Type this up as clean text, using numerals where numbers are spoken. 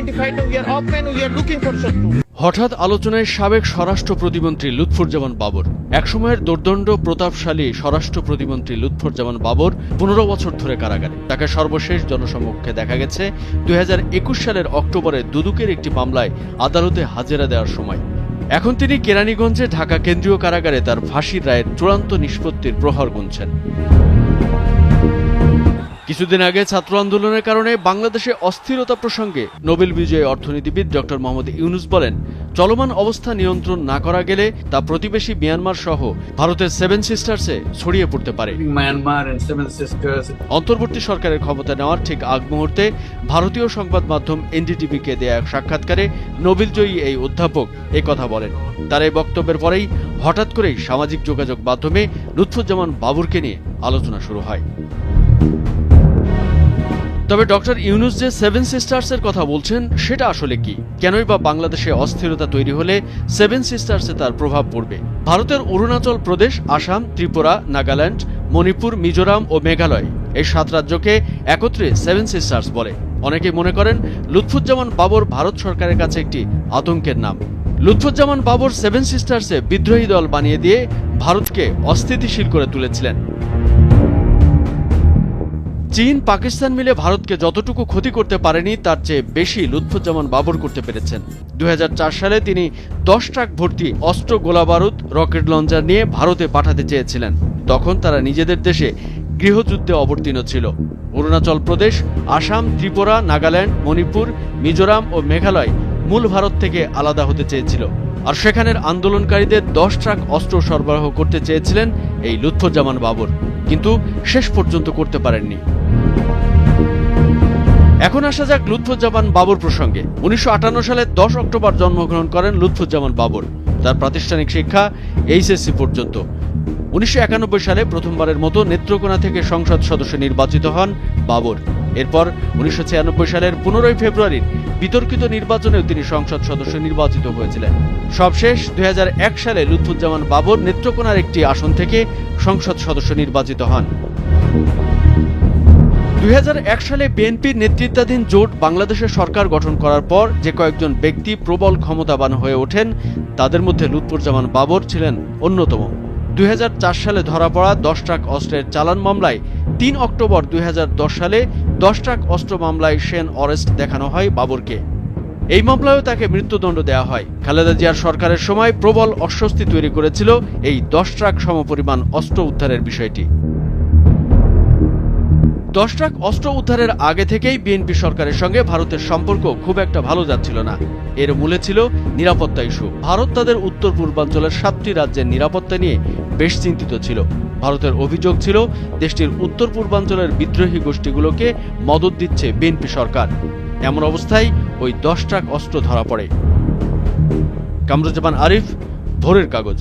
identified. We are open. We are looking for shortcut. হঠাৎ আলোচনায় সাবেক স্বরাষ্ট্র প্রতিমন্ত্রী লুৎফুজ্জামান বাবর। একসময়ের দুর্দণ্ড প্রতাপশালী স্বরাষ্ট্র প্রতিমন্ত্রী লুৎফুজ্জামান বাবর 15 বছর ধরে কারাগারে। তাকে সর্বশেষ জনসম্মুখে দেখা গেছে 2021 সালের অক্টোবরে দুদকের একটি মামলায় আদালতে হাজিরা দেওয়ার সময়। এখন তিনি কেরানীগঞ্জে ঢাকা কেন্দ্রীয় কারাগারে তার ফাঁসির রায়ের চূড়ান্ত নিষ্পত্তির প্রহর গুনছেন। কিছুদিন আগে ছাত্র আন্দোলনের কারণে বাংলাদেশে অস্থিরতা প্রসঙ্গে নোবেল বিজয়ী অর্থনীতিবিদ ডক্টর মোহাম্মদ ইউনুস বলেন, চলমান অবস্থা নিয়ন্ত্রণ না করা গেলে তা প্রতিবেশী মিয়ানমার সহ ভারতের 7 সিস্টার্সে ছড়িয়ে পড়তে পারে। অন্তর্বর্তী সরকারের ক্ষমতা নেওয়ার ঠিক আগ মুহূর্তে ভারতীয় সংবাদ মাধ্যম এনডিটিভিকে দেয়া এক সাক্ষাৎকারে নোবেলজয়ী এই অধ্যাপক কথা বলেন। তার এই বক্তব্যের পরেই হঠাৎ করেই সামাজিক যোগাযোগ মাধ্যমে লুৎফুজ্জামান বাবরকে নিয়ে আলোচনা শুরু হয়। তবে ডক্টর ইউনুস যে 7 সিস্টার্সের কথা বলছেন সেটা আসলে কি? কেনই বা বাংলাদেশে অস্থিরতা তৈরি হলে 7 সিস্টার্সে তার প্রভাব পড়বে? ভারতের অরুণাচল প্রদেশ, আসাম, ত্রিপুরা, নাগাল্যান্ড, মণিপুর, মিজোরাম ও মেঘালয় এই 7 রাজ্যকে একত্রে 7 সিস্টার্স বলে। অনেকে মনে করেন লুৎফুজ্জামান বাবর ভারত সরকারের কাছে একটি আতঙ্কের নাম। লুৎফুজ্জামান বাবর 7 সিস্টার্সে বিদ্রোহী দল বানিয়ে দিয়ে ভারতকে অস্থিতিশীল করে তুলেছিলেন। চীন, পাকিস্তান মিলে ভারতকে যতটুকু ক্ষতি করতে পারেনি তার চেয়ে বেশি লুৎফুজ্জামান বাবর করতে পেরেছেন। 2004 সালে তিনি 10 ট্রাক ভর্তি অস্ত্র, গোলাবারুদ, রকেট লঞ্চার নিয়ে ভারতে পাঠাতে চেয়েছিলেন। তখন তারা নিজেদের দেশে গৃহযুদ্ধে অবতীর্ণ ছিল। অরুণাচল প্রদেশ, আসাম, ত্রিপুরা, নাগাল্যান্ড, মণিপুর, মিজোরাম ও মেঘালয় মূল ভারত থেকে আলাদা হতে চেয়েছিল, আর সেখানের আন্দোলনকারীদের 10 ট্রাক অস্ত্র সরবরাহ করতে চেয়েছিলেন এই লুৎফুজ্জামান বাবর, কিন্তু শেষ পর্যন্ত করতে পারেননি। এখন আসা যাক লুৎফুজ্জামান বাবর প্রসঙ্গে। 1958 সালে 10 অক্টোবর জন্মগ্রহণ করেন লুৎফুজ্জামান বাবর। তার প্রাতিষ্ঠানিক শিক্ষা এইচএসসি পর্যন্ত। 1991 সালে প্রথমবারের মতো নেত্রকোনা থেকে সংসদ সদস্য নির্বাচিত হন বাবর। এরপর 1996 সালের 15 ফেব্রুয়ারির বিতর্কিত নির্বাচনেও তিনি সংসদ সদস্য নির্বাচিত হয়েছিলেন। সবশেষ 2001 সালে লুৎফুজ্জামান বাবর নেত্রকোনার একটি আসন থেকে সংসদ সদস্য নির্বাচিত হন। 2001 সালে বিএনপির নেতৃত্বাধীন জোট বাংলাদেশের সরকার গঠন করার পর যে কয়েকজন ব্যক্তি প্রবল ক্ষমতাবান হয়ে ওঠেন তাদের মধ্যে লুৎফুজ্জামান বাবর ছিলেন অন্যতম। 2004 সালে ধরা পড়া 10 ট্রাক অস্ত্রের চালান মামলায় 3 অক্টোবর 2010 সালে 10 ট্রাক অস্ত্র মামলায় সেন অরেস্ট দেখানো হয় বাবরকে। এই মামলায়ও তাকে মৃত্যুদণ্ড দেওয়া হয়। খালেদা জিয়ার সরকারের সময় প্রবল অস্বস্তি তৈরি করেছিল এই 10 ট্রাক সমপরিমাণ অস্ত্র উদ্ধারের বিষয়টি। 10 ট্রাক অস্ত্র উদ্ধারের আগে থেকেই বিএনপি সরকারের সঙ্গে ভারতের সম্পর্ক খুব একটা ভালো যাচ্ছিল না। এর মূলে ছিল নিরাপত্তা ইস্যু। ভারত তাদের উত্তর পূর্বাঞ্চলের 7টি রাজ্যের নিরাপত্তা নিয়ে বেশ চিন্তিত ছিল। ভারতের অভিযোগ ছিল দেশটির উত্তর পূর্বাঞ্চলের বিদ্রোহী গোষ্ঠীগুলোকে মদদ দিচ্ছে বিএনপি সরকার। এমন অবস্থায় ওই 10 ট্রাক অস্ত্র ধরা পড়ে। কামরুজ্জামান আরিফ, ভোরের কাগজ।